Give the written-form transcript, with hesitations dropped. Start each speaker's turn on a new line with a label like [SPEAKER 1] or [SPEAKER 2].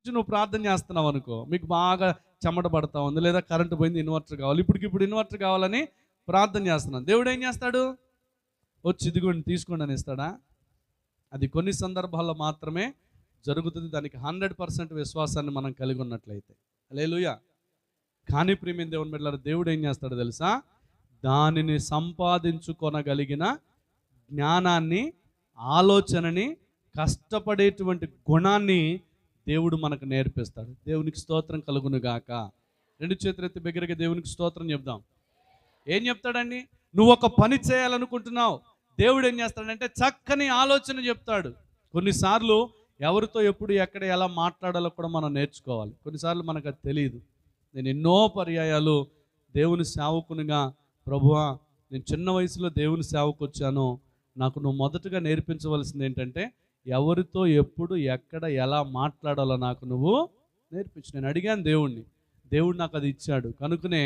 [SPEAKER 1] కూర్చుని నువ్వు ప్రార్థన చేస్తున్నావు అనుకో, మీకు బాగా చెమట పడతా ఉంది, లేదా కరెంటు పోయింది, ఇన్వర్టర్ కావాలి, ఇప్పుడు ఇన్వర్టర్ కావాలని ప్రార్థన చేస్తున్నాను. దేవుడు ఏం చేస్తాడు? వచ్చి ఇదిగోండి తీసుకోండి అని ఇస్తాడా? అది కొన్ని సందర్భాల్లో మాత్రమే జరుగుతుంది. దానికి 100% విశ్వాసాన్ని మనం కలిగి ఉన్నట్లయితే. హల్లెలూయా. కానీ ప్రియమైన దేవుని బిడ్డలారా, దేవుడు ఏం చేస్తాడో తెలుసా? దానిని సంపాదించుకొనగలిగిన జ్ఞానాన్ని, ఆలోచనని, కష్టపడేటువంటి గుణాన్ని దేవుడు మనకు నేర్పిస్తాడు. దేవునికి స్తోత్రం కలుగును గాక. 2 చేతులెత్తి బిగ్గరగా దేవునికి స్తోత్రం చెప్దాం. ఏం చెప్తాడండి? నువ్వు ఒక పని చేయాలనుకుంటున్నావు, దేవుడు ఏం చేస్తాడంటే చక్కని ఆలోచన చెప్తాడు. కొన్నిసార్లు ఎవరితో ఎప్పుడు ఎక్కడ ఎలా మాట్లాడాలో కూడా మనం నేర్చుకోవాలి. కొన్నిసార్లు మనకు అది తెలియదు. నేను ఎన్నో పర్యాయాలు దేవుని సేవకునిగా, ప్రభువా నేను చిన్న వయసులో దేవుని సేవకు వచ్చాను, నాకు నువ్వు మొదటగా నేర్పించవలసింది ఏంటంటే ఎవరితో ఎప్పుడు ఎక్కడ ఎలా మాట్లాడాలో నాకు నువ్వు నేర్పించు. నేను అడిగాను దేవుణ్ణి, దేవుడు నాకు అది ఇచ్చాడు. కనుకనే